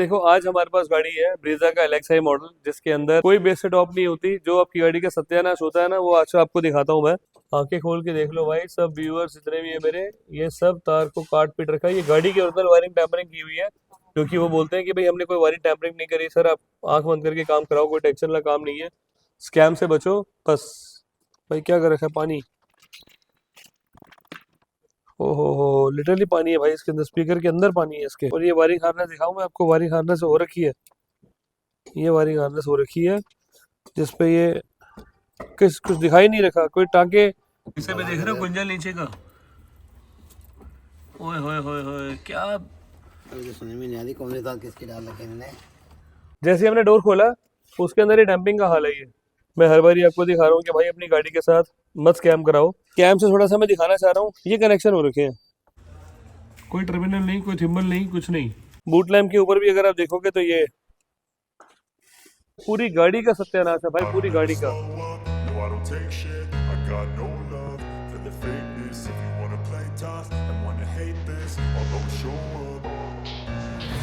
देखो आज हमारे पास गाड़ी है ब्रीजा का LXi मॉडल, जिसके अंदर कोई बेस टॉप नहीं होती। जो आपकी गाड़ी का सत्यानाश होता है ना, वो आज आपको दिखाता हूँ मैं। आंखें खोल के देख लो भाई, सब व्यूअर्स जितने भी है मेरे, ये सब तार को काट पीट रखा है। ये गाड़ी की ओरिजिनल वायरिंग टैम्परिंग की हुई है, क्योंकि वो बोलते हैं कि भाई हमने कोई वायरिंग टैम्परिंग नहीं करी। सर आप आंख बंद करके काम कराओ, कोई टेंशन वाला काम नहीं है। स्कैम से बचो बस। भाई क्या कर रखा है, पानी। ओहो हो, लिटरली पानी है भाई इसके अंदर, स्पीकर के अंदर पानी है इसके। और ये वायरिंग हार्नेस दिखाऊं मैं आपको, वायरिंग हार्नेस हो रखी है। ये वायरिंग हार्नेस हो रखी है जिसपे ये किस कुछ दिखाई नहीं रखा, कोई टांके। इसे भी देख रहे हो, गुंजल नीचे का। ओए होए होए होए, क्या। मुझे समझ में नहीं आ रही कौन सी दाल किसकी डाल रखी है इन्होंने। जैसे हमने डोर खोला, उसके अंदर ये डैम्पिंग का हाल है। ये मैं हर बार आपको दिखा रहा हूँ कि भाई अपनी गाड़ी के साथ मत स्कैम कराओ। स्कैम से थोड़ा सा मैं दिखाना चाह रहा हूँ। ये कनेक्शन हो रखे हैं, कोई टर्मिनल नहीं, कोई थिम्बल नहीं, कुछ नहीं। बूट लैम्प के ऊपर भी अगर आप देखोगे तो ये पूरी गाड़ी का सत्यानाश है भाई, पूरी गाड़ी का।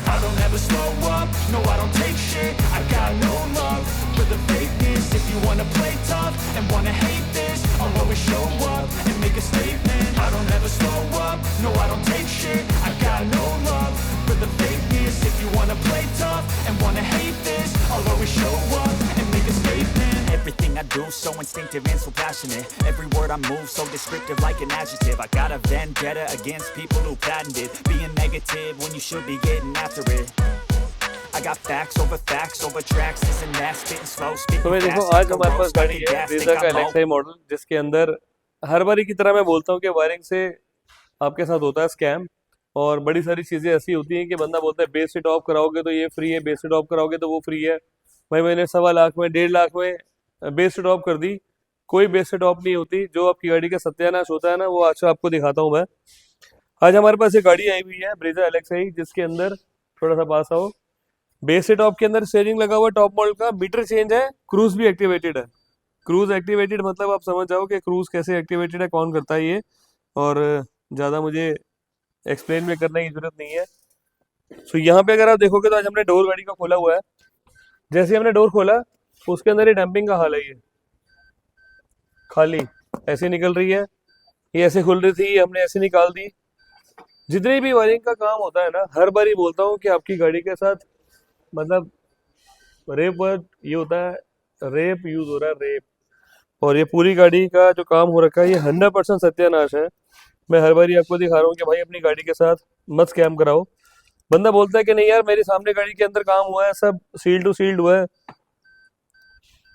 I don't ever slow up, no I don't take shit. I got no love for the fakeness. If you wanna play tough and wanna hate this, I'll always show up and make a statement. I don't ever slow up, no I don't take shit. I got no love for the fakeness. If you wanna play tough and wanna hate this, I'll always show up and make a statement. Everything I do so instinctive and so passionate. Every word I move so descriptive like an adjective. I got a vendetta against people who patented being negative when you should be getting after it. I got facts over tracks, this and that, spitting slow, तो spitting मैं देखो fast, आज like a हमारे पास roast, I गाड़ी can है gas, Brezza think का I'm LXi model, जिसके अंदर हर बारी की तरह मैं बोलता हूँ कि वायरिंग से आपके साथ होता है स्कैम। और बड़ी सारी चीजें ऐसी होती हैं कि बंदा बोलता है बेस सीट ऑफ कराओगे तो ये फ्री है, बेस सीट ऑफ कराओगे तो वो फ्री है। भाई मैंने 1.25 लाख में 1.5 लाख में बेस सीट ऑफ कर दी। कोई बेस सीट ऑफ नहीं होती। जो आपकी गाड़ी का सत्यानाश होता है ना, वो आज आपको दिखाता हूँ मैं। आज हमारे पास एक गाड़ी आई हुई है ब्रीजा LXi, जिसके अंदर थोड़ा सा पास आओ। बेस टॉप के अंदर स्टीयरिंग लगा हुआ, टॉप मॉडल का। मीटर चेंज है, क्रूज भी एक्टिवेटेड है। क्रूज एक्टिवेटेड मतलब आप समझ जाओ कि क्रूज कैसे एक्टिवेटेड है, कौन करता है ये। और ज़्यादा मुझे एक्सप्लेन में करने की जरूरत नहीं है। सो यहाँ पे अगर आप देखोगे तो आज हमने डोर गाड़ी का खोला हुआ है। जैसे हमने डोर खोला, उसके अंदर ये डैम्पिंग का हाल है। ये खाली ऐसे निकल रही है, ये ऐसे खुल रही थी, ये हमने ऐसे निकाल दी। जितनी भी वायरिंग का काम होता है ना, हर बार ही बोलता हूँ कि आपकी गाड़ी के साथ मतलब रेप वर्ड ये होता है, रेप यूज हो रहा है, रेप। और ये पूरी गाड़ी का जो काम हो रखा है, ये 100% सत्यानाश है। मैं हर बार ही आपको दिखा रहा हूँ कि भाई अपनी गाड़ी के साथ मत स्कैम कराओ। बंदा बोलता है कि नहीं यार, मेरे सामने गाड़ी के अंदर काम हुआ है, सब सील टू सील्ड हुआ है।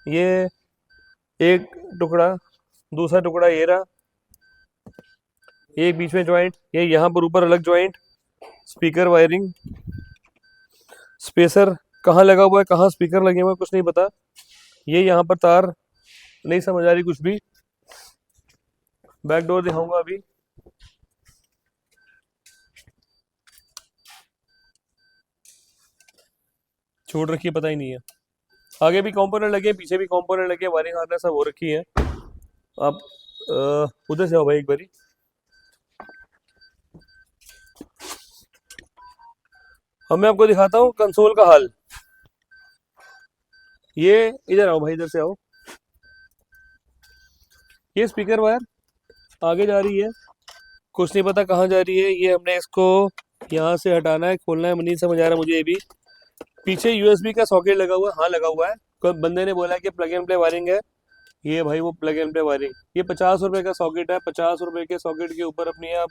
ये एक टुकड़ा, दूसरा टुकड़ा ये रहा, ये बीच में ज्वाइंट, ये यहाँ पर ऊपर अलग ज्वाइंट। स्पीकर वायरिंग, स्पेसर कहाँ लगा हुआ है, कहाँ स्पीकर लगे हुए हैं, कुछ नहीं पता। ये यहाँ पर तार नहीं समझ आ रही कुछ भी। बैक डोर दिखाऊंगा अभी। छोड़ रखी है, पता ही नहीं है। आगे भी कंपोनेंट लगे, पीछे भी कंपोनेंट लगे, वायरिंग हार्नेस सब हो रखी है। आप उधर से आओ भाई एक बारी। अब मैं आपको दिखाता हूँ कंसोल का हाल। ये इधर आओ भाई, इधर से आओ। ये स्पीकर वायर आगे जा रही है, कुछ नहीं पता कहाँ जा रही है। ये हमने इसको यहाँ से हटाना है, खोलना है, नहीं समझ आ रहा मुझे ये भी। पीछे USB का सॉकेट लगा हुआ है, हाँ लगा हुआ है। कोई बंदे ने बोला कि प्लग एंड प्ले वायरिंग है। ये भाई वो प्लग एंड प्ले वायरिंग, ये 50 रुपए का सॉकेट है। 50 रुपए के सॉकेट के ऊपर अपनी आप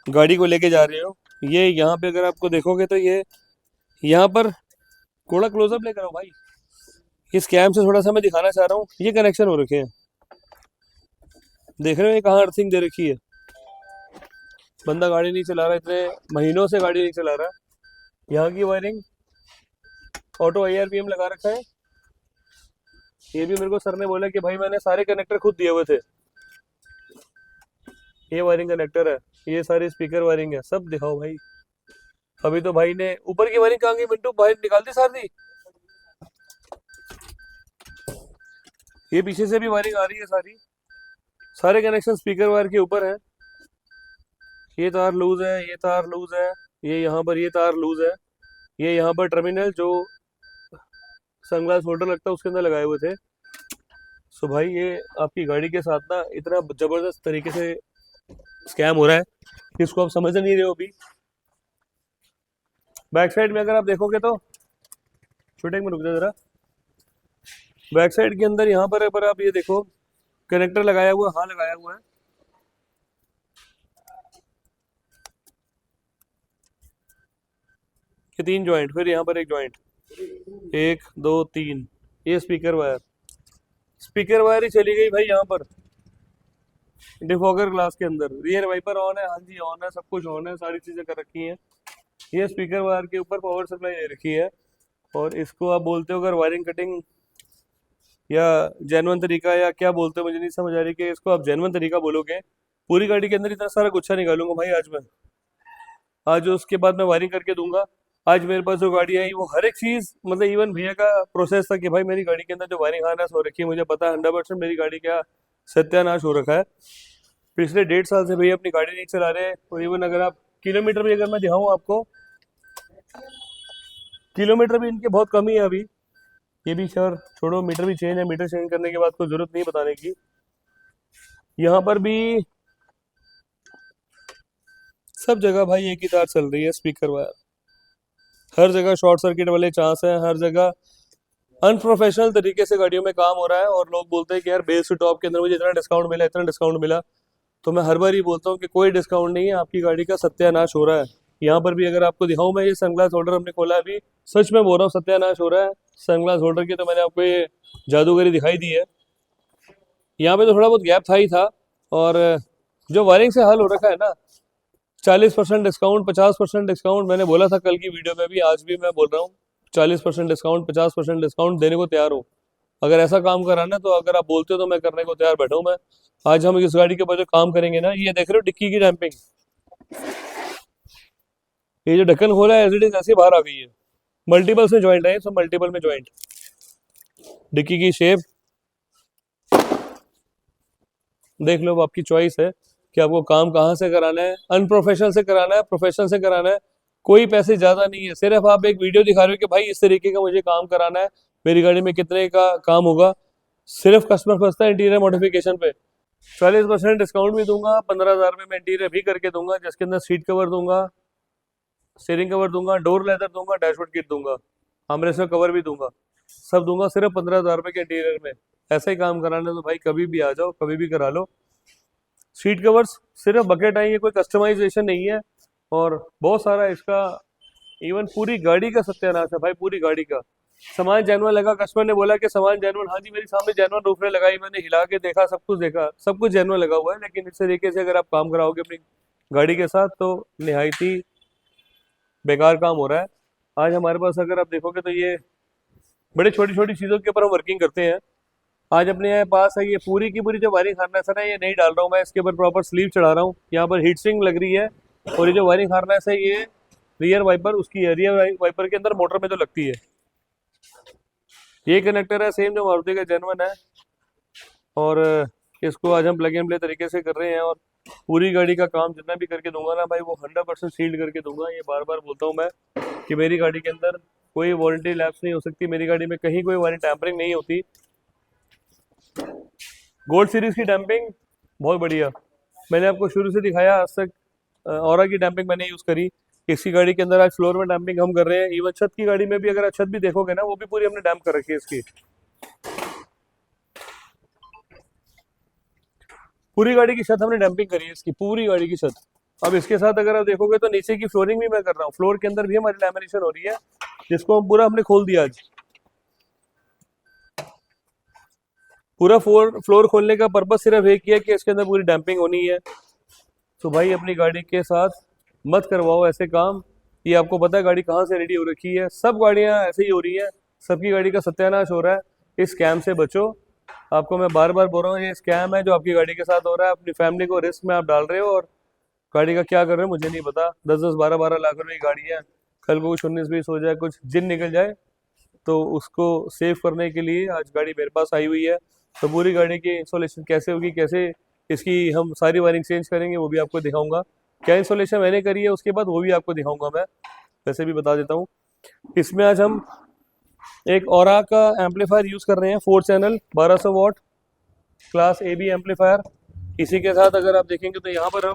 गाड़ी को लेके जा रहे हो। ये यहाँ पे अगर आपको देखोगे तो ये यहाँ पर थोड़ा क्लोजअप लेकर आओ भाई। इस स्कैम से थोड़ा सा मैं दिखाना चाह रहा हूँ। ये कनेक्शन हो रखे हैं, देख रहे हो ये कहाँ अर्थिंग दे रखी है। बंदा गाड़ी नहीं चला रहा, इतने महीनों से गाड़ी नहीं चला रहा। यहाँ की वायरिंग ऑटो IRPM लगा रखा है। ये भी मेरे को सर ने बोला कि भाई मैंने सारे कनेक्टर खुद दिए हुए थे। ये वायरिंग कनेक्टर है, ये सारी स्पीकर वायरिंग है, सब दिखाओ भाई। अभी तो भाई ने ऊपर की वायरिंग कहाँ गई मिंटू, बाहर निकाल दी सारी। ये पीछे से भी वायरिंग आ रही है सारी, सारे कनेक्शन स्पीकर वायर के ऊपर है। ये तार लूज है, ये तार लूज है, ये यहाँ पर ये तार लूज है। ये यहाँ पर टर्मिनल जो सनग्लास होल्डर लगता है उसके अंदर लगाए हुए थे। सो भाई ये आपकी गाड़ी के साथ ना इतना जबरदस्त तरीके से स्कैम हो रहा है कि इसको आप समझ नहीं रहे हो अभी। बैक साइड में अगर आप देखोगे तो छोटे में रुक जाओ जरा। बैक साइड के अंदर यहाँ पर आप ये देखो कनेक्टर लगाया हुआ, हाँ लगाया हुआ है। ये 3 जॉइंट, फिर यहाँ पर एक जॉइंट, 1 2 3। ये स्पीकर वायर ही चली गई भाई यहाँ पर डिफॉगर ग्लास के अंदर। रियर वाइपर ऑन है, हाँ जी ऑन है, सब कुछ ऑन है, सारी चीजें कर रखी हैं। ये स्पीकर वायर के ऊपर पावर सप्लाई दे रखी है और इसको आप बोलते हो अगर वायरिंग कटिंग या जेन्युइन तरीका या क्या बोलते हो मुझे नहीं समझ आ रही कि इसको आप जेन्युइन तरीका बोलोगे। पूरी गाड़ी के अंदर इतना सारा गुच्छा निकालूंगा भाई आज मैं। आज उसके बाद मैं वायरिंग करके दूंगा। आज मेरे पास जो गाड़ी आई वो हर एक चीज मतलब इवन भैया का प्रोसेस था कि भाई मेरी गाड़ी के अंदर जो वायरिंग हार्नेस हो रखी है मुझे पता है 100% मेरी गाड़ी का सत्यानाश हो रखा है। पिछले 1.5 साल से भैया अपनी गाड़ी नहीं चला रहे। और इवन अगर आप किलोमीटर भी अगर मैं दिखाऊँ आपको, किलोमीटर भी इनके बहुत कम ही है अभी। ये भी खैर छोड़ो, मीटर भी चेंज है, मीटर चेंज करने के बाद कोई जरूरत नहीं बताने की। यहाँ पर भी सब जगह भाई एक ही तार चल रही है, स्पीकर वायर। हर जगह शॉर्ट सर्किट वाले चांस है, हर जगह अनप्रोफेशनल तरीके से गाड़ियों में काम हो रहा है। और लोग बोलते हैं कि यार बेस टू टॉप के अंदर मुझे इतना डिस्काउंट मिला, इतना डिस्काउंट मिला। तो मैं हर बार ही बोलता हूँ कि कोई डिस्काउंट नहीं है, आपकी गाड़ी का सत्यानाश हो रहा है। यहाँ पर भी अगर आपको दिखाऊं मैं, ये सनग्लास होल्डर हमने खोला अभी, सच में बोल रहा हूँ सत्यानाश हो रहा है सनग्लास होल्डर की। तो मैंने आपको ये जादूगरी दिखाई दी है। यहाँ पे तो थोड़ा बहुत गैप था ही था। और जो वायरिंग से हल हो रखा है ना, 40% डिस्काउंट, 50% डिस्काउंट, मैंने बोला था कल की वीडियो में भी, आज भी मैं बोल रहा हूँ 40% डिस्काउंट, 50% डिस्काउंट देने को तैयार हूँ। अगर ऐसा काम कराना तो अगर आप बोलते हो तो मैं करने को तैयार बैठा हूँ मैं। आज हम इस गाड़ी के ऊपर जो काम करेंगे ना, ये देख रहे हो डिक्की की डैम्पिंग, ये जो ढक्कन खोला है एज इट इज ऐसे बाहर आ गई है। मल्टीपल से ज्वाइंट है, सब मल्टीपल में ज्वाइंट। डिक्की की शेप देख लो, वो आपकी चॉइस है कि आपको काम कहाँ से कराना है, अनप्रोफेशनल से कराना है, प्रोफेशनल से कराना है। कोई पैसे ज्यादा नहीं है, सिर्फ आप एक वीडियो दिखा रहे हो कि भाई इस तरीके का मुझे काम कराना है, मेरी गाड़ी में कितने का काम होगा। सिर्फ कस्टमर फंसता है इंटीरियर मॉडिफिकेशन पे। 40% डिस्काउंट भी दूंगा, 15,000 में मैं इंटीरियर भी करके दूंगा, जिसके अंदर सीट कवर दूंगा, स्टीयरिंग कवर दूंगा, डोर लेदर दूंगा, डैशबोर्ड किट दूंगा, आर्मरेस्ट में कवर भी दूंगा, सब दूंगा सिर्फ 15,000 रुपए के इंटीरियर में। ऐसा ही काम कराना है तो भाई कभी भी आ जाओ, कभी भी करा लो। सीट कवर्स सिर्फ बकेट आएंगे, कोई कस्टमाइजेशन नहीं है। और बहुत सारा इसका इवन पूरी गाड़ी का सत्यानाश है भाई, पूरी गाड़ी का। सामान जेन्युइन लगा, कस्टमर ने बोला कि सामान जेन्युइन, हाँ जी मेरे सामने जेन्युइन रूफ लगाई, मैंने हिला के देखा, सब कुछ देखा, सब कुछ जेन्युइन लगा हुआ है। लेकिन इस तरीके से अगर आप काम कराओगे अपनी गाड़ी के साथ तो निहायत ही बेकार काम हो रहा है। आज हमारे पास अगर आप देखोगे तो ये बड़ी छोटी छोटी चीज़ों के ऊपर हम वर्किंग करते हैं। आज अपने पास है ये पूरी की पूरी जो वायरिंग हार्नेस है ये नहीं डाल रहा हूँ मैं, इसके ऊपर प्रॉपर स्लीव चढ़ा रहा हूँ। यहाँ पर हीट सिंक लग रही है और ये जो वायरिंग हार्नेस है ये रियर वाइपर उसकी है, रियर वाइपर के अंदर मोटर में जो लगती है। ये कनेक्टर है सेम जो मारुति का जेन्युइन है। और इसको आज हम प्लग एंड प्ले तरीके से कर रहे हैं। और पूरी गाड़ी का काम जितना भी करके दूंगा ना भाई, वो 100% सील्ड करके दूंगा। ये बार बार बोलता हूँ मैं कि मेरी गाड़ी के अंदर कोई वारंटी लैप्स नहीं हो सकती, मेरी गाड़ी में कहीं कोई वारंटी टैंपरिंग नहीं होती। गोल्ड सीरीज की डैम्पिंग बहुत बढ़िया, मैंने आपको शुरू से दिखाया आज तक। ऑरा की डैम्पिंग मैंने यूज़ करी। इसी गाड़ी के अंदर आज फ्लोर में डैम्पिंग हम कर रहे हैं। इवन छत की गाड़ी में भी अगर आप छत भी देखोगे ना, वो भी पूरी हमने डैम्प कर रखी है इसकी। पूरी गाड़ी की छत हमने डैम्पिंग करी है इसकी, पूरी गाड़ी की छत। अब इसके साथ अगर आप देखोगे तो नीचे की फ्लोरिंग भी मैं कर रहा हूँ, फ्लोर के अंदर भी हमारी लैमिनेशन हो रही है, जिसको हम पूरा हमने खोल दिया आज। पूरा फ्लोर खोलने का पर्पज सिर्फ एक ही है कि इसके अंदर पूरी डैम्पिंग होनी है। तो भाई अपनी गाड़ी के साथ मत करवाओ ऐसे काम। ये आपको पता है गाड़ी कहाँ से रेडी हो रखी है, सब गाड़ियाँ ऐसे ही हो रही हैं, सबकी गाड़ी का सत्यानाश हो रहा है। इस स्कैम से बचो। आपको मैं बार बार बोल रहा हूँ, ये स्कैम है जो आपकी गाड़ी के साथ हो रहा है। अपनी फैमिली को रिस्क में आप डाल रहे हो और गाड़ी का क्या कर रहे हो मुझे नहीं पता। 10-10, 12-12 लाख रुपए की गाड़ी है, कल को कुछ 19-20 हो जाए, कुछ जिन निकल जाए, तो उसको सेव करने के लिए आज गाड़ी मेरे पास आई हुई है। तो पूरी गाड़ी की इंस्टॉलेशन कैसे होगी, कैसे इसकी हम सारी वायरिंग चेंज करेंगे, वो भी आपको दिखाऊंगा। क्या इंस्टॉलेशन मैंने करी है उसके बाद वो भी आपको दिखाऊंगा मैं। वैसे भी बता देता हूँ, इसमें आज हम एक ऑरा का एम्पलीफायर यूज़ कर रहे हैं, 4 channel 1200 what class AB amplifier. इसी के साथ अगर आप देखेंगे तो यहाँ पर हम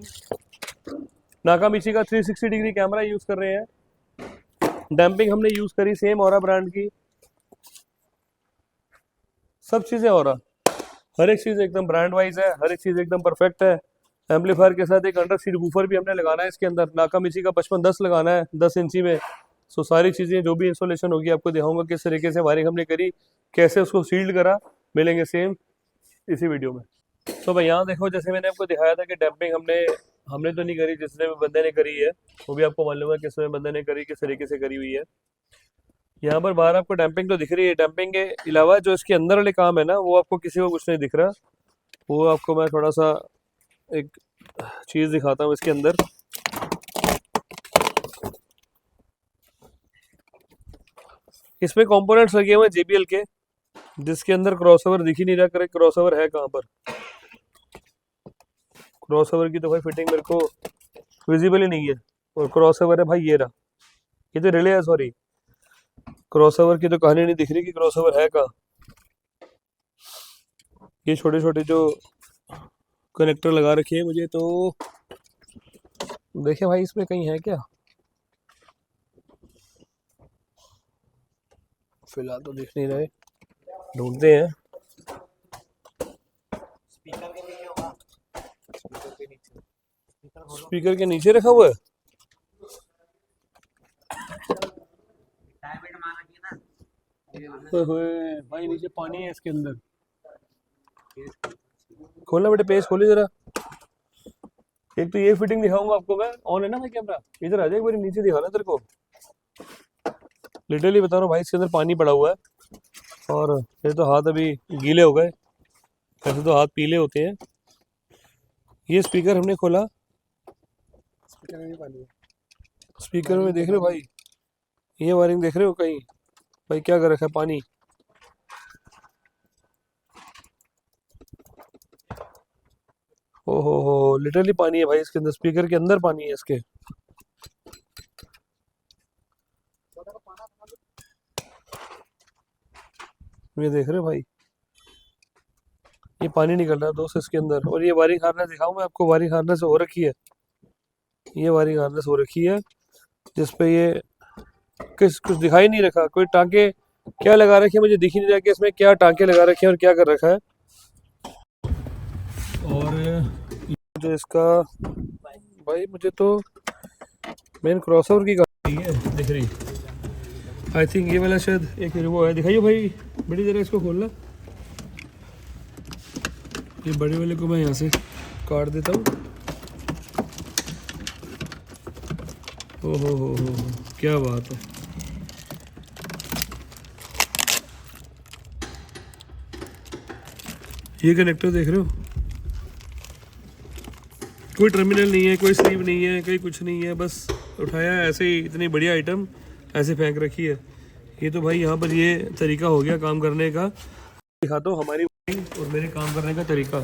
नाकामिची का 360 डिग्री कैमरा यूज़ कर रहे हैं। डैम्पिंग हमने यूज़ करी सेम ऑरा ब्रांड की, सब चीज़ें ऑरा, हर एक चीज़ एकदम ब्रांड वाइज है, हर एक चीज़ एकदम परफेक्ट है। एम्पलीफायर के साथ एक अंडर सीट वूफर भी हमने लगाना है इसके अंदर, नाकामिची का 5510 लगाना है 10 इंची में। सो सारी चीज़ें जो भी इंस्टॉलेशन होगी आपको दिखाऊंगा किस तरीके से वायरिंग हमने करी, कैसे उसको सील्ड करा, मिलेंगे सेम इसी वीडियो में। तो भाई यहाँ देखो, जैसे मैंने आपको दिखाया था कि डैम्पिंग हमने तो नहीं करी, जिसने बंदे ने करी है वो भी आपको मालूम है किसमें बंदे ने करी, किस तरीके से करी हुई है। यहाँ पर बाहर आपको डैम्पिंग तो दिख रही है, डैम्पिंग के अलावा जो इसके अंदर वाले काम है ना वो आपको किसी को कुछ नहीं दिख रहा। वो आपको मैं थोड़ा सा एक चीज़ दिखाता हूँ इसके अंदर। इसमें कंपोनेंट्स लगे हुए हैं JBL के, जिसके अंदर क्रॉसओवर दिख ही नहीं रहा, करेक्ट क्रॉसओवर है कहाँ पर। क्रॉसओवर की तो भाई फिटिंग मेरे को विजिबल ही नहीं है, और क्रॉसओवर है भाई ये रहा, ये तो रिले है, सॉरी क्रॉसओवर की तो कहानी नहीं दिख रही कि क्रॉसओवर है कहाँ। ये छोटे छोटे जो कनेक्टर लगा रखे हैं मुझे तो देखे भाई इसमें कहीं है क्या, फिलहाल तो दिख नहीं रहे, ढूंढते हैं। स्पीकर के नीचे रखा हुआ है, ओए भाई नीचे पानी है इसके अंदर। खोलना बेटे, पेज खोलिए जरा। एक तो ये फिटिंग दिखाऊंगा आपको मैं, ऑन है ना भाई कैमरा, इधर आ जाए एक बार, नीचे दिखाना तेरे को। लिटरली बता रहा हूँ भाई, इसके अंदर पानी पड़ा हुआ है और ये तो हाथ अभी गीले हो गए, ऐसे तो हाथ पीले होते हैं। ये स्पीकर हमने खोला, स्पीकर में पानी है, स्पीकर में देख रहे हो भाई, ये वायरिंग देख रहे हो कहीं भाई, क्या कर रखा है पानी। ओहो हो, लिटरली पानी है भाई इसके अंदर, स्पीकर के अंदर पानी है इसके। ये देख रहे हो भाई, ये पानी निकल रहा है दोस्त इसके अंदर। और ये वायरिंग हार्नेस दिखाऊं मैं आपको, वायरिंग हार्नेस हो रखी है, ये वायरिंग हार्नेस हो रखी है जिसपे ये कुछ दिखाई नहीं रखा, कोई टांके क्या लगा रखे हैं मुझे दिख ही नहीं रहा कि इसमें क्या टांके लगा रखे हैं और क्या कर रखा है। और जो इसका भाई मुझे तो मेन क्रॉसओवर की गाड़ी है दिख रही, आई थिंक ये वाला शायद एक वो है, दिखाइए भाई बड़ी जरा इसको खोलना। ये बड़े वाले को मैं यहाँ से काट देता हूँ। हो क्या बात है, ये कनेक्टर देख रहे हो, कोई टर्मिनल नहीं है, कोई स्लीव नहीं है, कहीं कुछ नहीं है, बस उठाया ऐसे ही, इतनी बढ़िया आइटम ऐसे फेंक रखी है। ये तो भाई यहाँ पर ये तरीका हो गया काम करने का। दिखाता हूँ हमारी और मेरे काम करने का तरीका।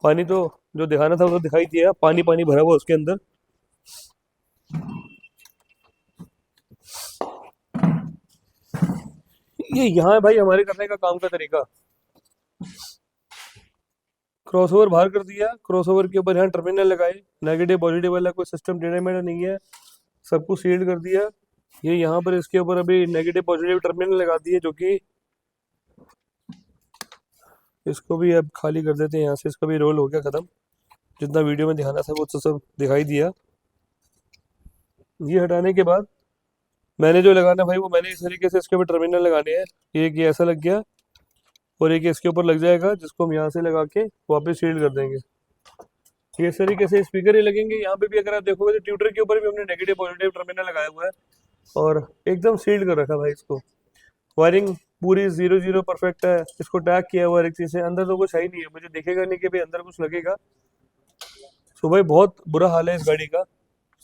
पानी तो जो दिखाना था वो तो दिखाई दिया, पानी पानी भरा हुआ उसके अंदर। ये यहाँ है भाई हमारे करने का काम का तरीका। क्रॉसओवर बाहर कर दिया, क्रॉसओवर के ऊपर यहाँ टर्मिनल लगाए, नेगेटिव पॉजिटिव वाला कोई सिस्टम टेढ़ा मेढ़ा नहीं है, सब कुछ सील्ड कर दिया। ये यहाँ पर इसके ऊपर अभी नेगेटिव पॉजिटिव टर्मिनल लगा दिए, जो कि इसको भी अब खाली कर देते हैं यहाँ से, इसका भी रोल हो गया ख़त्म। जितना वीडियो में दिखाना था वो तो सब दिखाई दिया। ये हटाने के बाद मैंने जो लगाना भाई वो मैंने इस तरीके से इसके ऊपर टर्मिनल लगाने हैं। एक ये ऐसा लग गया और एक इसके ऊपर लग जाएगा, जिसको हम यहाँ से लगा के वापस सील्ड कर देंगे। ये इस तरीके से स्पीकर ही लगेंगे। यहाँ पे भी अगर आप देखोगे तो ट्यूटर के ऊपर भी हमने नेगेटिव पॉजिटिव टर्मिनल लगाया हुआ है और एकदम सील्ड कर रखा भाई इसको। वायरिंग पूरी 0-0 परफेक्ट है, इसको टैग किया हुआ हर एक चीज़ से। अंदर तो कुछ है ही नहीं है, मुझे दिखेगा नहीं कि भाई अंदर कुछ लगेगा। सो भाई बहुत बुरा हाल है इस गाड़ी का।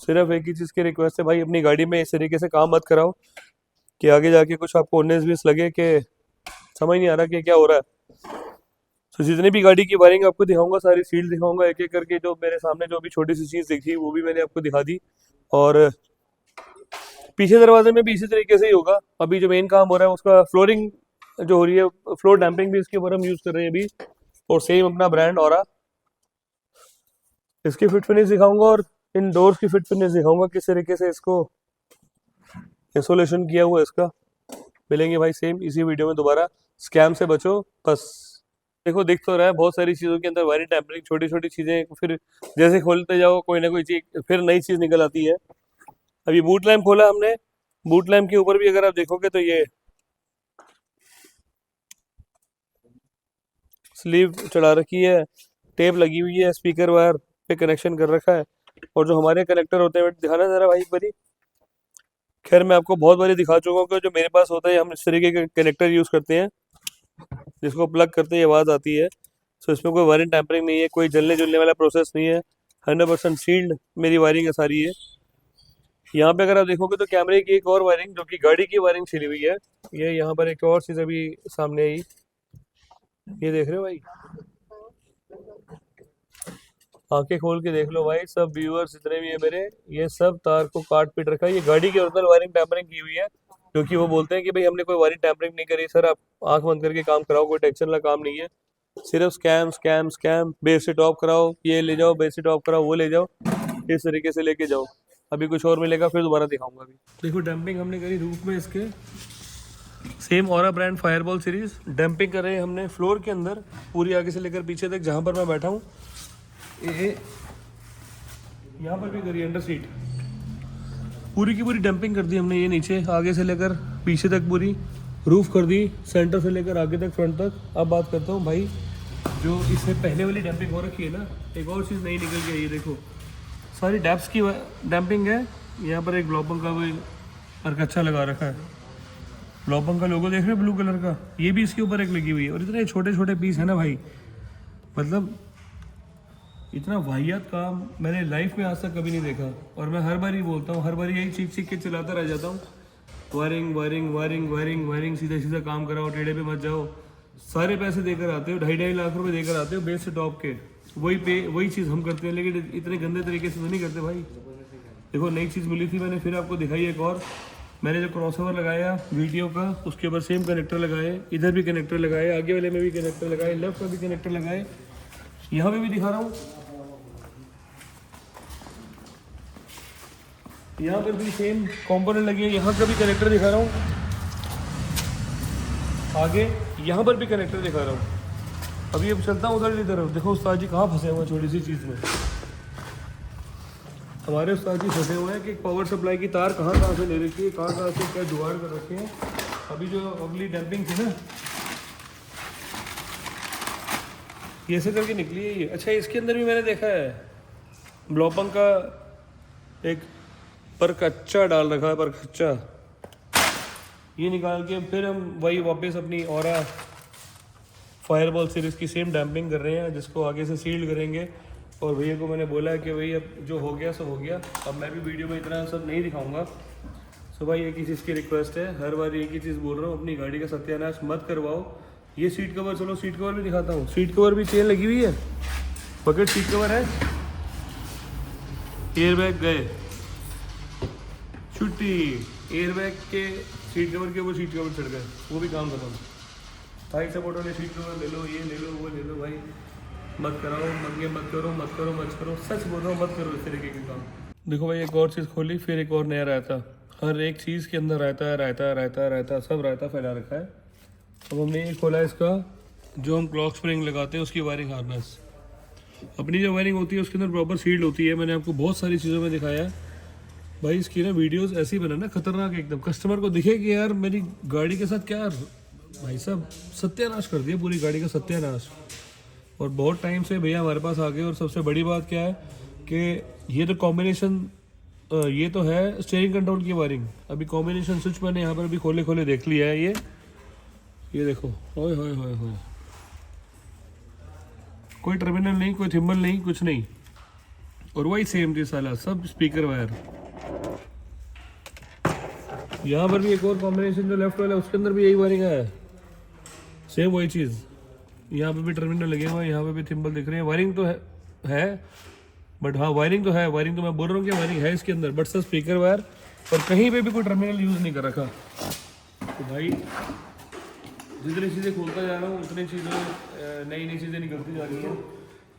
सिर्फ एक ही चीज़ की रिक्वेस्ट है भाई, अपनी गाड़ी में इस तरीके से काम मत कराओ कि आगे जाके कुछ आपको 19-20 लगे कि समझ नहीं आ रहा कि क्या हो रहा है। तो जितनी भी गाड़ी की वायरिंग आपको दिखाऊंगा सारी सील दिखाऊंगा एक एक करके। जो मेरे सामने जो भी छोटी सी चीज़ दिखी वो भी मैंने आपको दिखा दी। और पीछे दरवाजे में भी इसी तरीके से ही होगा। अभी जो मेन काम हो रहा है उसका फ्लोरिंग जो हो रही है, फ्लोर डैम्पिंग भी इसके ऊपर हम यूज कर रहे हैं अभी, और सेम अपना ब्रांड ऑरा। इसकी फिट फिनिश दिखाऊंगा और इन डोर्स की फिट फिनिश दिखाऊंगा, किस तरीके से इसको इंसोलेशन किया हुआ है इसका। मिलेंगे भाई सेम इसी वीडियो में दोबारा। स्कैम से बचो बस। देखो दिख तो रहा है बहुत सारी चीज़ों के अंदर वायरिंग टैम्परिंग, छोटी छोटी चीज़ें, फिर जैसे खोलते जाओ कोई ना कोई चीज़, फिर नई चीज़ निकल आती है। अभी बूट लैम्प खोला हमने, बूट लैम्प के ऊपर भी अगर आप देखोगे तो ये स्लीव चढ़ा रखी है, टेप लगी हुई है, स्पीकर वायर पे कनेक्शन कर रखा है, और जो हमारे कनेक्टर होते हैं दिखाना जरा भाई एक बारी। खैर मैं आपको बहुत बारी दिखा चुका हूँ कि जो मेरे पास होता है हम इस तरीके के कनेक्टर यूज़ करते हैं, जिसको प्लग करते ही आवाज़ आती है। सो इसमें कोई वायरिंग टैम्परिंग नहीं है, कोई जलने जुलने वाला प्रोसेस नहीं है, 100% सील्ड मेरी वायरिंग है सारी है। यहाँ पे अगर आप देखोगे तो कैमरे की एक और वायरिंग, जो कि गाड़ी की वायरिंग छिड़ी हुई है, ये यहाँ पर एक और चीज़ अभी सामने आई, ये देख रहे हो भाई, आंखें खोल के देख लो भाई सब व्यूअर्स जितने भी है मेरे, ये सब तार को काट पीट रखा है। ये गाड़ी की ओरिजिनल वायरिंग टैम्परिंग की हुई है, क्योंकि वो बोलते हैं कि भाई हमने कोई वायरिंग टैम्परिंग नहीं करी सर, आप आंख बंद करके काम कराओ, कोई टेंशन वाला काम नहीं है, सिर्फ स्कैम स्कैम स्कैम, बेस से टॉप कराओ, ये ले जाओ, बेस से टॉप कराओ, वो ले जाओ, इस तरीके से लेके जाओ। अभी कुछ और मिलेगा फिर दोबारा दिखाऊंगा। अभी देखो डंपिंग हमने करी रूफ में, इसके same aura brand fireball series dumping कर रहे हैं हमने फ्लोर के अंदर, पूरी आगे से लेकर पीछे तक, जहाँ पर मैं बैठा हूँ यहाँ पर भी करी अंडर सीट, पूरी की पूरी डंपिंग कर दी हमने। ये नीचे आगे से लेकर पीछे तक पूरी रूफ कर दी, सेंटर से लेकर आगे तक फ्रंट तक। अब बात करता हूँ भाई, जो इससे पहले वाली डंपिंग हो रखी है ना, एक और चीज़ नई निकल के आई है, देखो सारी डैप्स की डंपिंग है। यहाँ पर एक ब्लॉपंग का कोई परकच्चा लगा रखा है, ब्लॉपंग का लोगो देख रहे हो ब्लू कलर का, ये भी इसके ऊपर एक लगी हुई है। और इतने छोटे छोटे पीस है ना भाई, मतलब इतना वाहियात काम मैंने लाइफ में आज तक कभी नहीं देखा। और मैं हर बार ही बोलता हूँ, हर बार यही चीख चीख के चलाता रह जाता हूँ, wiring wiring wiring wiring wiring, सीधा सीधा काम कराओ, टेढ़े पे मत जाओ। सारे पैसे देकर आते हो, 2.5 लाख रुपए देकर आते हो बेस से टॉप के, वही चीज़ हम करते हैं, लेकिन इतने गंदे तरीके से तो नहीं करते भाई। देखो नई चीज़ मिली थी, मैंने फिर आपको दिखाई एक और, मैंने जो क्रॉसओवर लगाया वीडियो का, उसके ऊपर सेम कनेक्टर लगाए, इधर भी कनेक्टर लगाए, आगे वाले में भी कनेक्टर लगाए, लेफ्ट में भी कनेक्टर लगाए, यहाँ पे भी दिखा रहा हूँ, यहाँ पर भी सेम कंपोनेंट लगे हैं, यहाँ का भी कनेक्टर दिखा रहा हूँ, आगे यहाँ पर भी कनेक्टर दिखा रहा हूँ। अभी अब चलता हूँ उधर की तरफ, देखो उस्ताद जी कहाँ फंसे हुए हैं छोटी सी चीज़ में। हमारे उस्ताद जी फंसे हुए हैं कि पावर सप्लाई की तार कहाँ कहाँ से ले रखी है, कहाँ से क्या जुगाड़ कर रखे हैं। अभी जो अगली डंपिंग थी ना, ये ऐसे करके निकली है ये। अच्छा इसके अंदर भी मैंने देखा है ब्लॉपंग का एक परकच्चा डाल रखा है, परकच्चा, ये निकाल के फिर हम वही वापस अपनी ऑरा फायरबॉल सीरीज़ की सेम डैम्पिंग कर रहे हैं, जिसको आगे से सील्ड करेंगे। और भैया को मैंने बोला है कि भाई अब जो हो गया सो हो गया, अब मैं भी वीडियो में इतना सब नहीं दिखाऊंगा। सो भाई एक ही चीज़ की रिक्वेस्ट है, हर बार एक ही चीज़ बोल रहा हूँ, अपनी गाड़ी का सत्यानाश मत करवाओ। ये सीट कवर, चलो सीट कवर भी दिखाता हूँ, सीट कवर भी चेन लगी हुई है, बकेट सीट कवर है, एयर बैग गए छुट्टी, एयर बैग के सीट कवर के ऊपर सीट कवर चढ़ गए, वो भी काम खत्म। थाई सपोर्ट वाले सीट कवर ले लो, ये ले लो, वो ले लो, भाई मत कराओ, मंगे मत करो, मत करो, मत करो, सच बोल रहा हूँ मत करो इस तरीके के काम। देखो भाई एक और चीज़ खोली, फिर एक और नया रायता, हर एक चीज़ के अंदर रायता रायता रायता रायता, सब रायता फैला रखा है। अब हमने ये खोला इसका, जो हम क्लॉक स्प्रिंग लगाते हैं उसकी वायरिंग हार्नेस, अपनी जो वायरिंग होती है उसके अंदर प्रॉपर सील्ड होती है। मैंने आपको बहुत सारी चीज़ों में दिखाया है भाई, इसकी ना वीडियोस ऐसी बनाना खतरनाक एकदम, कस्टमर को दिखे कि यार मेरी गाड़ी के साथ क्या भाई साहब सत्यानाश कर दिया, पूरी गाड़ी का सत्यानाश। और बहुत टाइम से भैया हमारे पास आ गए। और सबसे बड़ी बात क्या है कि ये तो कॉम्बिनेशन, ये तो है स्टीयरिंग कंट्रोल की वायरिंग, अभी कॉम्बिनेशन स्विच मैंने यहाँ पर भी खोले खोले देख लिया है। ये देखो, ओए होए होए होए, कोई टर्मिनल नहीं, कोई थिम्बल नहीं, कुछ नहीं, और वही सेम थी साला, सब स्पीकर वायर। यहाँ पर भी एक और कॉम्बिनेशन जो लेफ्ट वाला है उसके अंदर भी यही वायरिंग है, सेम वही चीज़। यहाँ पे भी टर्मिनल लगे हुए हैं, यहाँ पे भी थिम्बल दिख रहे हैं, वायरिंग तो है बट हाँ वायरिंग तो है, वायरिंग तो मैं बोल रहा हूँ कि वायरिंग है इसके अंदर, बट सर स्पीकर वायर और कहीं पे भी कोई टर्मिनल यूज़ नहीं कर रखा। तो भाई जितनी चीज़ें खोलता जा रहा हूँ उतनी चीज़ें नई नई चीज़ें निकलती जा रही हैं।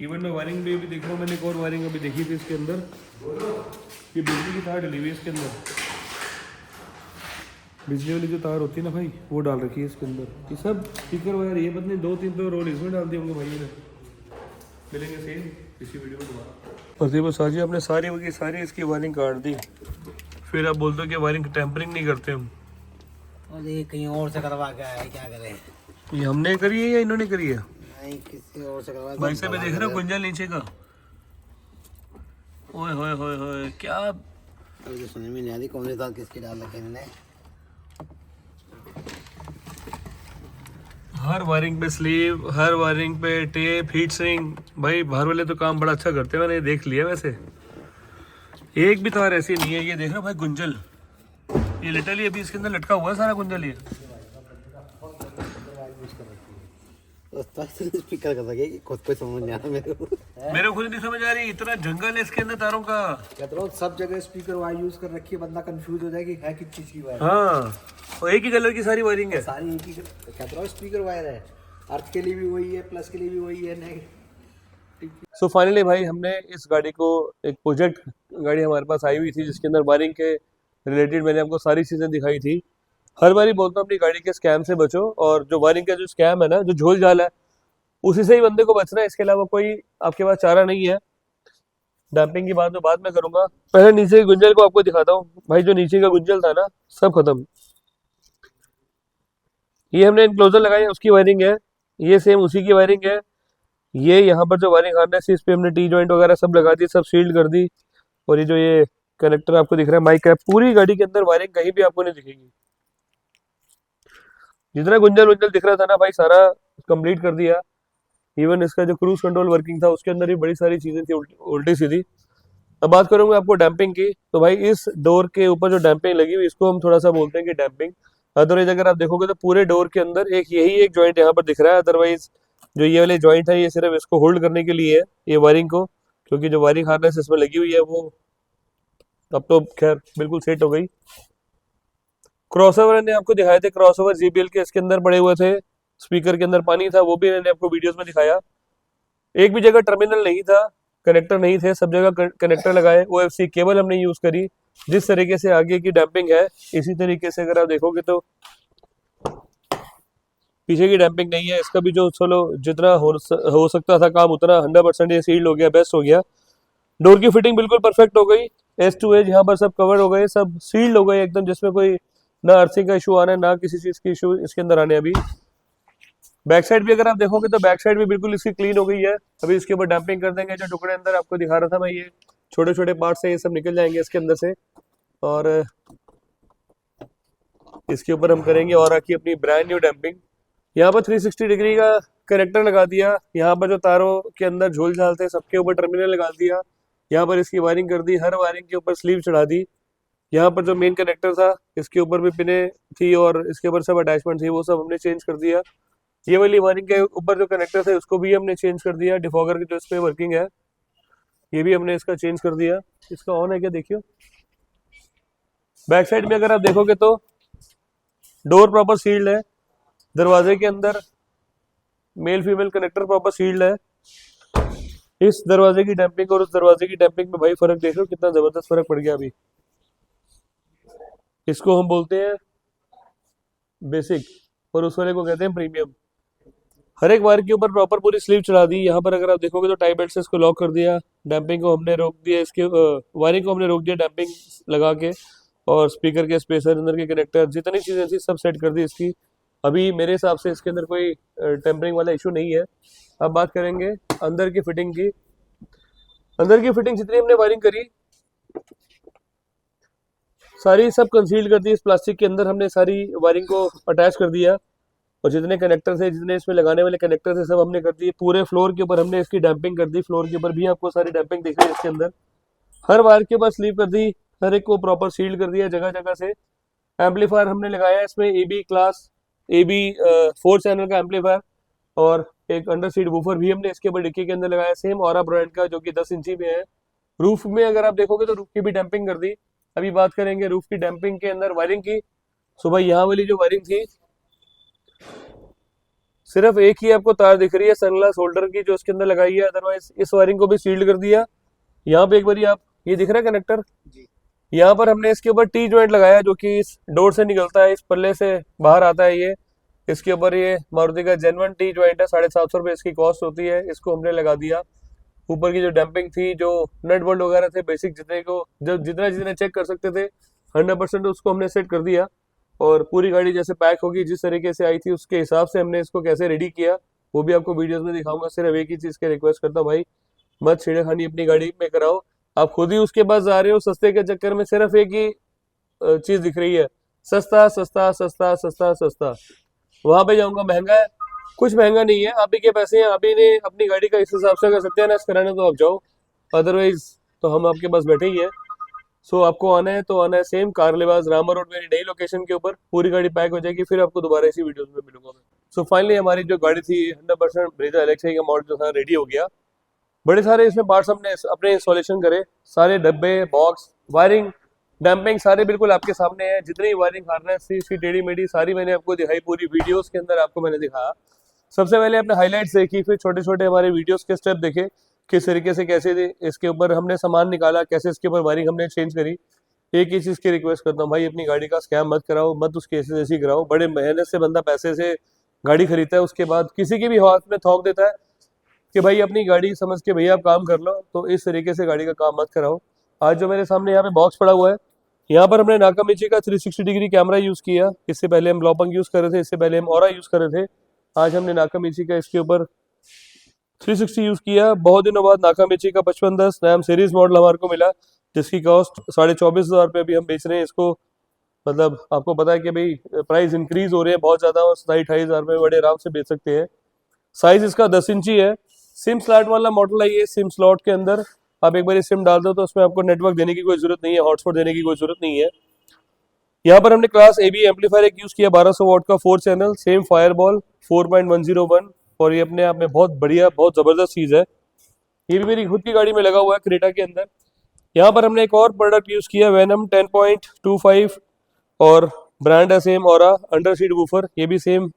इवन मैं वायरिंग में भी देख रहा हूँ, मैंने एक और वायरिंग अभी देखी थी इसके अंदर, ये बिजली की तार डली हुई है इसके अंदर, बिजली वाली जो तार होती है ना भाई वो डाल रखी है इसके अंदर। ये सब स्पीकर वायर, ये पता नहीं 2-3 तो रोल इसमें डाल दिए होंगे भाई ने। मिलेंगे सेम इसी वीडियो में दोबारा। प्रदीप साजी आपने सारी इसकी वायरिंग काट दी, फिर आप बोलते हो कि वायरिंग टेम्परिंग नहीं करते हम। और ये कहीं और से करवा के आया है, क्या करें? ये हमने करी है या इन्होंने करी है? नहीं, किसी और से करवा। भाई साहब देख रहे हो गुंजल नीचे का, ओए होए होए होए क्या। अभी तो समझ में नहीं आ रही कौन सी तार किसकी डाल रखी है इन्होंने। हर वायरिंग पे स्लीव, हर वायरिंग पे टेप, हीट सिंक। भाई बाहर वाले तो काम बड़ा अच्छा करते हैं, मैंने देख लिया। वैसे एक भी तार ऐसी नहीं है। ये देख रहे हो भाई गुंजल, ये लिटरली अभी इसके अंदर लटका हुआ है सारा गुंजल। ये स्पीकर कर सके खुद को समझ नहीं आ रहा मेरे को। मेरे को खुद नहीं समझ आ रही, इतना जंगल है इसके अंदर तारों का। कहता हूँ सब जगह स्पीकर वायर यूज कर रखी है, बंदा कंफ्यूज हो जाए कि है किस चीज की वायर। हाँ, और एक ही कलर की सारी वायरिंग है। सारी एक ही कहता हूँ स्पीकर वायर है, अर्थ के लिए भी वही है, प्लस के लिए भी वही है, नहीं। सो फाइनली भाई हमने इस गाड़ी को, एक प्रोजेक्ट गाड़ी हमारे पास आई हुई थी जिसके अंदर वायरिंग के रिलेटेड मैंने आपको सारी चीज़ें दिखाई थी। हर बारी बोलता हूँ अपनी गाड़ी के स्कैम से बचो, और जो वायरिंग का जो स्कैम है ना, जो झोल झाल है, उसी से ही बंदे को बचना है। इसके अलावा कोई आपके पास चारा नहीं है। डैम्पिंग की बात तो बाद में करूंगा, पहले नीचे की गुंजल को आपको दिखाता हूँ। भाई जो नीचे का गुंजल था ना, सब खत्म। ये हमने इनक्लोजर लगाई है, उसकी वायरिंग है। ये सेम उसी की वायरिंग है। ये यहाँ पर जो वायरिंग हार्नेस है, इस पे हमने टी जॉइंट वगैरह सब लगा दी, सब सील्ड कर दी। और ये जो ये कनेक्टर आपको दिख रहा है, माइक है, पूरी गाड़ी के अंदर वायरिंग कहीं भी आपको नहीं दिखेगी। जितना गुंजल उंजल दिख रहा था ना भाई, सारा कंप्लीट कर दिया। इवन इसका जो क्रूज कंट्रोल वर्किंग था उसके अंदर भी बड़ी सारी चीजें थी उल्टी सीधी। अब बात करूंगा आपको डैम्पिंग की, तो भाई इस डोर के ऊपर जो डैम्पिंग लगी हुई, इसको हम थोड़ा सा बोलते हैं कि डैम्पिंग। अदरवाइज अगर आप देखोगे तो पूरे डोर के अंदर एक जॉइंट यहाँ पर दिख रहा है। अदरवाइज जो ये वाले जॉइंट है, ये सिर्फ इसको होल्ड करने के लिए है, ये वायरिंग को, क्योंकि जो वायरिंग हार्नेस इसमें लगी हुई है वो अब तो खैर बिल्कुल सेट हो गई। क्रॉसओवर ने आपको दिखाए थे, क्रॉसओवर JBL के इसके अंदर पड़े हुए थे। स्पीकर के अंदर पानी था, वो भी मैंने आपको वीडियोस में दिखाया। एक भी जगह टर्मिनल नहीं था, कनेक्टर नहीं थे, सब जगह कनेक्टर लगाए। OFC केबल हमने यूज करी। जिस तरीके से आगे की डैम्पिंग है, इसी तरीके से अगर आप देखोगे तो पीछे की डैम्पिंग नहीं है। इसका भी जो चलो जितना हो सकता था काम, उतना 100% ये सील्ड हो गया, बेस्ट हो गया। डोर की फिटिंग बिल्कुल परफेक्ट हो गई, एज टू एज यहाँ पर सब कवर हो गए, सब सील्ड हो गए एकदम, जिसमें कोई ना अर्थिंग का इशू आना है, ना किसी चीज की इशू इसके अंदर आने। अभी बैक साइड भी अगर आप देखोगे तो बैक साइड भी बिल्कुल इसकी क्लीन हो गई है। अभी इसके ऊपर डैम्पिंग कर देंगे। जो टुकड़े अंदर आपको दिखा रहा था मैं, ये छोटे छोटे पार्ट्स हैं, ये सब निकल जाएंगे इसके अंदर से। और इसके ऊपर हम करेंगे और आकी अपनी ब्रांड न्यू डैम्पिंग। यहाँ पर 360 डिग्री का कनेक्टर लगा दिया। यहाँ पर जो तारों के अंदर झोल झाल थे, सबके ऊपर टर्मिनल लगा दिया। यहाँ पर इसकी वायरिंग कर दी, हर वायरिंग के ऊपर स्लीव चढ़ा दी। यहाँ पर जो मेन कनेक्टर था, इसके ऊपर भी पिने थी और इसके ऊपर सब अटैचमेंट थी, वो सब हमने चेंज कर दिया। ये वाली वायरिंग के ऊपर जो कनेक्टर थे, उसको भी हमने चेंज कर दिया। डिफॉगर की जो इस पे वर्किंग है, ये भी हमने इसका चेंज कर दिया। इसका ऑन है क्या देखियो। बैक साइड में अगर आप देखोगे तो डोर प्रॉपर सील्ड है। दरवाजे के अंदर male female connector proper sealed है। इस दरवाजे की डैम्पिंग और उस दरवाजे की डैम्पिंग में भाई फर्क देख लो, कितना जबरदस्त फर्क पड़ गया। अभी इसको हम बोलते हैं बेसिक और उस वाले को कहते हैं प्रीमियम। हर एक वायर के ऊपर प्रॉपर पूरी स्लीव चढ़ा दी। यहाँ पर अगर आप देखोगे तो टाई बेल्ट से इसको लॉक कर दिया। डैम्पिंग को हमने रोक दिया, इसके वायरिंग को हमने रोक दिया डैम्पिंग लगा के। और स्पीकर के स्पेसर, अंदर के कनेक्टर, जितनी चीज़ें थी सब सेट कर दी इसकी। अभी मेरे हिसाब से इसके अंदर कोई टेम्परिंग वाला इशू नहीं है। अब बात करेंगे अंदर की फिटिंग की। अंदर की फिटिंग जितनी हमने वायरिंग करी, सारी सब कंसील कर दी। इस प्लास्टिक के अंदर हमने सारी वायरिंग को अटैच कर दिया। और जितने कनेक्टर थे, जितने इसमें लगाने वाले कनेक्टर थे, सब हमने कर दिए। पूरे फ्लोर के ऊपर हमने इसकी डैम्पिंग कर दी। फ्लोर के ऊपर भी आपको सारी डैम्पिंग दिख रही है इसके अंदर। हर वायर के ऊपर स्लीव कर दी, हर एक को प्रॉपर सील्ड कर दिया जगह जगह से। एम्पलीफायर हमने लगाया इसमें AB क्लास, AB 4 चैनल का एम्पलीफायर। और एक अंडर सीट वूफर भी हमने इसके ऊपर डिक्की के अंदर लगाया, सेम ऑरा ब्रांड का, जो कि 10 इंची में है। रूफ में अगर आप देखोगे तो रूफ की भी डैम्पिंग कर दी। अभी बात करेंगे रूफ की डैम्पिंग के अंदर वायरिंग की। सो भाई यहाँ वाली जो वायरिंग थी, सिर्फ एक ही आपको तार दिख रही है सनग्लास होल्डर की जो इसके अंदर लगाई है, अदरवाइज इस वायरिंग को भी सील्ड कर दिया। यहाँ पे एक बारी आप ये दिख रहा है कनेक्टर, यहाँ पर हमने इसके ऊपर टी जॉइंट लगाया जो कि इस डोर से निकलता है, इस पल्ले से बाहर आता है ये। इसके ऊपर ये मारुति का जेन्युइन टी जॉइंट है, 750 रुपये इसकी कॉस्ट होती है, इसको हमने लगा दिया। ऊपर की जो डंपिंग थी, जो नट बोल्ट वगैरह थे बेसिक जितने को जब जितना चेक कर सकते थे 100% उसको हमने सेट कर दिया। और पूरी गाड़ी जैसे पैक होगी जिस तरीके से आई थी उसके हिसाब से हमने इसको कैसे रेडी किया वो भी आपको वीडियोस में दिखाऊंगा। सिर्फ एक ही चीज़ की रिक्वेस्ट करता हूँ भाई, मत छेड़खानी अपनी गाड़ी में कराओ। आप खुद ही उसके पास जा रहे हो सस्ते के चक्कर में, सिर्फ एक ही चीज़ दिख रही है, सस्ता सस्ता सस्ता सस्ता सस्ता। वहां पे जाऊंगा महंगा है, कुछ महंगा नहीं है, आप ही के पैसे हैं, आप ही ने अपनी गाड़ी का इस हिसाब से अगर सत्यानाश कराना तो आप जाओ, अदरवाइज तो हम आपके पास बैठे ही हैं। सो आपको आना है तो आना है सेम कार लिबास रामा रोड मेरी नई लोकेशन के ऊपर, पूरी गाड़ी पैक हो जाएगी, फिर आपको दोबारा इसी वीडियोस में मिलूंगा मैं। सो फाइनली हमारी जो गाड़ी थी 100% ब्रेजा एलेक्सा का मॉडल जो था रेडी हो गया। बड़े सारे इसमें पार्ट्स हमने अपने इंस्टॉलेशन करे, सारे डब्बे बॉक्स वायरिंग डैम्पिंग सारे बिल्कुल आपके सामने है। जितनी वायरिंग हार्नेस थी इसकी टेढ़ी मेढ़ी सारी मैंने आपको दिखाई, पूरी वीडियोस के अंदर आपको मैंने दिखाया। सबसे पहले अपने हाइलाइट्स देखी, फिर छोटे छोटे हमारे वीडियोस के स्टेप देखे किस तरीके से कैसे इसके ऊपर हमने सामान निकाला, कैसे इसके ऊपर वायरिंग हमने चेंज करी। एक ही चीज़ की रिक्वेस्ट करता हूँ भाई, अपनी गाड़ी का स्कैम मत कराओ, मत उसकी ऐसी कराओ। बड़े मेहनत से बंदा पैसे से गाड़ी खरीदता है, उसके बाद किसी की भी हाथ में थोक देता है कि भाई अपनी गाड़ी समझ के भैया आप काम कर लो, तो इस तरीके से गाड़ी का काम मत कराओ। आज जो मेरे सामने यहाँ पे बॉक्स पड़ा हुआ है, यहाँ पर हमने नाकामिची का 360 डिग्री कैमरा यूज़ किया। इससे पहले हम लॉपंग यूज़ कर रहे थे, इससे पहले हम ऑरा यूज़ कर रहे थे। आज हमने नाकामिची का इसके ऊपर 360 यूज़ किया। बहुत दिनों बाद नाकामिची का 5510 नैम सीरीज मॉडल हमारे को मिला, जिसकी कॉस्ट 24,500 रुपये अभी हम बेच रहे हैं इसको। मतलब आपको पता है कि भाई प्राइस इंक्रीज हो रहे हैं बहुत ज़्यादा, और 27-28 हज़ार में बड़े आराम से बेच सकते हैं। साइज इसका 10 इंची है, सिम स्लॉट वाला मॉडल है ये। सिम स्लॉट के अंदर आप एक बार सिम डाल दो तो उसमें आपको नेटवर्क देने की कोई जरूरत नहीं है, हॉटस्पॉट देने की कोई जरूरत नहीं है। यहाँ पर हमने क्लास AB एम्पलीफायर एक यूज़ किया 1200 वॉट का 4 चैनल, सेम फायरबॉल 4.101, और ये अपने आप में बहुत बढ़िया बहुत ज़बरदस्त चीज़ है। ये भी मेरी खुद की गाड़ी में लगा हुआ है क्रेटा के अंदर। यहाँ पर हमने एक और प्रोडक्ट यूज़ किया वेनम 10.25, और ब्रांड है same aura under seat woofer, ये भी सेम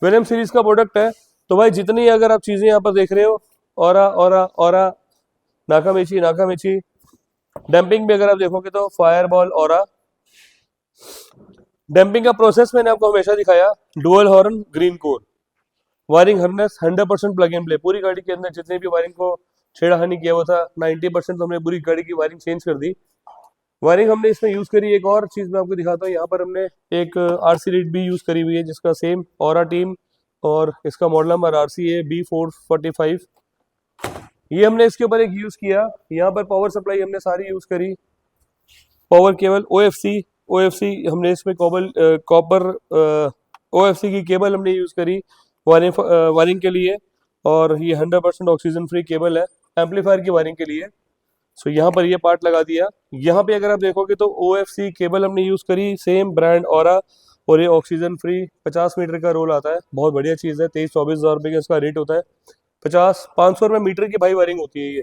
वेनम सीरीज का प्रोडक्ट है। तो भाई जितनी अगर आप चीज़ें यहाँ पर देख रहे हो, ऑरा ऑरा ऑरा, नाकामिची नाकामिची, डंपिंग भी अगर आप देखोगे तो फायरबॉल ऑरा। डंपिंग का प्रोसेस मैंने आपको हमेशा दिखाया, dual horn green core, wiring harness 100% plug and play. पूरी गाड़ी के अंदर जितने भी वायरिंग को छेड़खानी किया हुआ था 90% तो हमने पूरी गाड़ी की वायरिंग चेंज कर दी। वायरिंग हमने इसमें यूज़ करी, एक और चीज़ मैं आपको दिखाता हूँ। यहाँ पर हमने एक RC रीड भी यूज़ करी हुई है जिसका सेम ऑरा टीम, और इसका मॉडल नंबर RC है B445। ये हमने इसके ऊपर एक यूज़ किया। यहाँ पर पावर सप्लाई हमने सारी यूज़ करी, पावर केबल OFC हमने इसमें कॉपर OFC की केबल हमने यूज़ करी वायरिंग के लिए, और ये 100% ऑक्सीजन फ्री केबल है एम्पलीफायर की वायरिंग के लिए। सो यहाँ पर ये पार्ट लगा दिया। यहाँ पे अगर आप देखोगे तो OFC केबल हमने यूज़ करी, सेम ब्रांड ऑरा, और ये ऑक्सीजन फ्री 50 मीटर का रोल आता है, बहुत बढ़िया चीज़ है। 23-24 हज़ार रुपये का इसका रेट होता है, 500 रुपये मीटर की भाई वायरिंग होती है। ये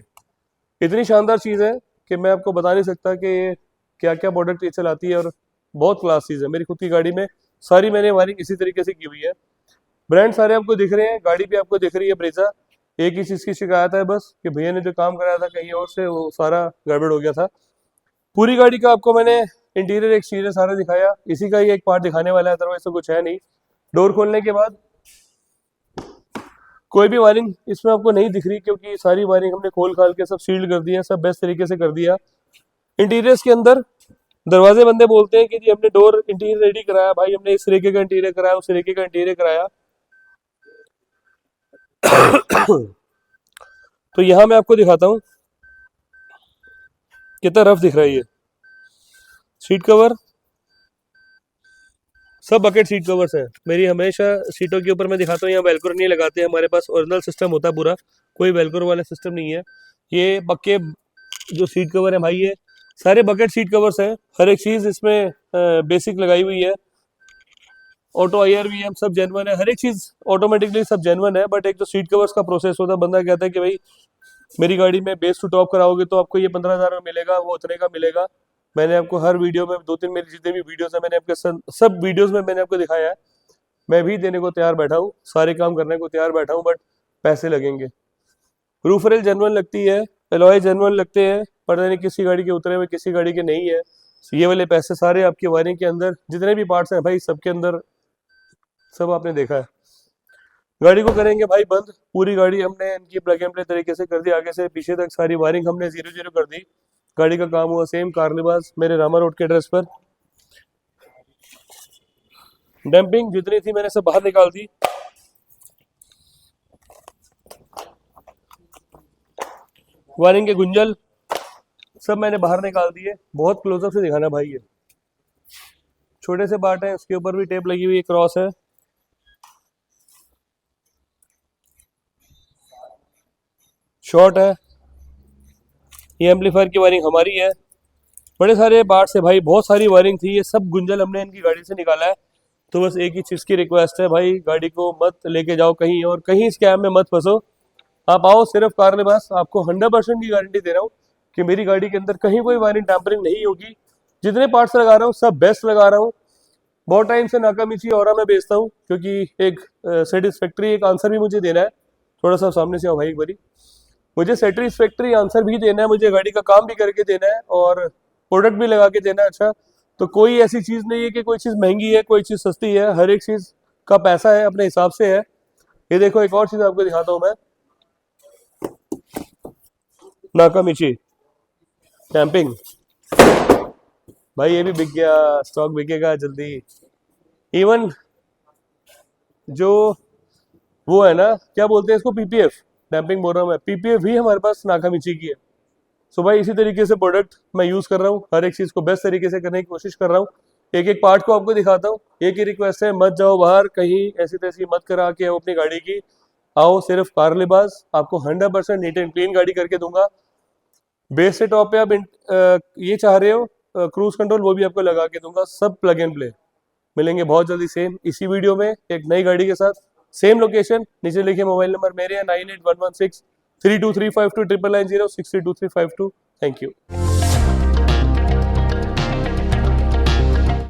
इतनी शानदार चीज़ है कि मैं आपको बता नहीं सकता कि ये क्या क्या प्रोडक्ट ये चलाती है, और बहुत क्लास चीज़ है। मेरी खुद की गाड़ी में सारी मैंने वायरिंग इसी तरीके से की हुई है। ब्रांड सारे आपको दिख रहे हैं, गाड़ी भी आपको दिख रही है ब्रेजा। एक ही चीज़ की शिकायत है बस कि भैया ने जो काम कराया था कहीं और से वो सारा गड़बड़ हो गया था। पूरी गाड़ी का आपको मैंने इंटीरियर एक्सटीरियर सारा दिखाया, इसी का ही एक पार्ट दिखाने वाला है, अदरवाइज तो कुछ है नहीं। डोर खोलने के बाद कोई भी वायरिंग इसमें आपको नहीं दिख रही, क्योंकि सारी वायरिंग हमने खोल खाल के सब सील्ड कर दिया, सब बेस्ट तरीके से कर दिया। इंटीरियर्स के अंदर दरवाजे बंदे बोलते हैं कि जी हमने डोर इंटीरियर रेडी कराया, भाई हमने इस तरीके का इंटीरियर कराया, उस तरीके का इंटीरियर कराया। तो यहाँ मैं आपको दिखाता हूँ कितना रफ दिख रहा है। ये सीट कवर सब बकेट सीट कवर्स है मेरी, हमेशा सीटों के ऊपर मैं दिखाता हूँ। यहाँ वेलक्रो नहीं लगाते, हमारे पास ओरिजिनल सिस्टम होता है पूरा, कोई वेलक्रो वाला सिस्टम नहीं है। ये पक्के जो सीट कवर है भाई, ये सारे बकेट सीट कवर्स हैं। हर एक चीज़ इसमें बेसिक लगाई हुई है, ऑटो IRVM सब जेन्युइन है, हर एक चीज़ ऑटोमेटिकली सब जेन्युइन है। बट एक जो सीट कवर्स का प्रोसेस होता है, बंदा कहता है कि भाई मेरी गाड़ी में बेस टू टॉप कराओगे तो आपको ये 15,000 में मिलेगा, वो उतने का मिलेगा। मैंने आपको हर वीडियो में 2-3 मेरी जितने भी वीडियोस हैं मैंने आपके सब वीडियोस में मैंने आपको दिखाया है। मैं भी देने को तैयार बैठा हूँ, सारे काम करने को तैयार बैठा हूँ, बट पैसे लगेंगे। रूफ रेल जेन्युइन लगती है, एलॉय जेन्युइन लगते हैं, पता नहीं किसी गाड़ी के उतरे हुए किसी गाड़ी के नहीं है। ये वाले पैसे सारे आपकी वायरिंग के अंदर जितने भी पार्ट्स हैं भाई सबके अंदर, सब आपने देखा है। गाड़ी को करेंगे भाई बंद, पूरी गाड़ी हमने इनकी प्लग एंड प्ले तरीके से कर दी, आगे से पीछे तक सारी वायरिंग हमने 0-0 कर दी। गाड़ी का काम हुआ सेम कार लिबास मेरे रामा रोड के एड्रेस पर। डैम्पिंग जितनी थी मैंने सब बाहर निकाल दी। वायरिंग के गुंजल सब मैंने बाहर निकाल दिए। बहुत क्लोजअप से दिखाना भाई, ये छोटे से पार्ट है, उसके ऊपर भी टेप लगी हुई है, क्रॉस है। शॉर्ट है, ये एम्पलीफायर की वायरिंग हमारी है। बड़े सारे पार्ट्स है भाई, बहुत सारी वायरिंग थी, ये सब गुंजल हमने इनकी गाड़ी से निकाला है। तो बस एक ही चीज़ की रिक्वेस्ट है भाई, गाड़ी को मत लेके जाओ कहीं और, कहीं स्कैम में मत फंसो। आप आओ सिर्फ कार लिबास, आपको 100% की गारंटी दे रहा हूँ कि मेरी गाड़ी के अंदर कहीं कोई वायरिंग टैंपरिंग नहीं होगी। जितने पार्ट्स लगा रहा हूँ सब बेस्ट लगा रहा हूँ। बहुत टाइम से नाकामिची और मैं बेचता हूँ, क्योंकि एक सेटिस्फैक्ट्री एक आंसर भी मुझे देना है। थोड़ा सा सामने से आओ भाई एक बारी, मुझे सेटिस्फैक्ट्री आंसर भी देना है, मुझे गाड़ी का काम भी करके देना है और प्रोडक्ट भी लगा के देना है। अच्छा, तो कोई ऐसी चीज़ नहीं है कि कोई चीज़ महंगी है कोई चीज़ सस्ती है, हर एक चीज़ का पैसा है अपने हिसाब से है। ये देखो एक और चीज़ आपको दिखाता हूँ मैं, नाकामिची कैंपिंग भाई, ये भी बिक गया, स्टॉक बिकेगा जल्दी। इवन जो वो है ना, क्या बोलते हैं इसको, पीपीएफ डैम्पिंग बोल रहा हूँ मैं, पीपीएफ भी हमारे पास नाकामिची की है। सो भाई इसी तरीके से प्रोडक्ट मैं यूज़ कर रहा हूँ, हर एक चीज़ को बेस्ट तरीके से करने की कोशिश कर रहा हूँ। एक एक पार्ट को आपको दिखाता हूँ। एक ही रिक्वेस्ट है, मत जाओ बाहर कहीं ऐसी तैसी मत करा के आओ अपनी गाड़ी की, आओ सिर्फ कार लिबास, आपको 100% नीट एंड क्लीन गाड़ी करके दूंगा। बेस से टॉप पे आप ये चाह रहे हो क्रूज कंट्रोल, वो भी आपको लगा के दूंगा, सब प्लग एंड प्ले। मिलेंगे बहुत जल्दी सेम इसी वीडियो में एक नई गाड़ी के साथ, सेम लोकेशन, नीचे लिखिए मोबाइल नंबर मेरे हैं 9811632352 99190632352। Thank you.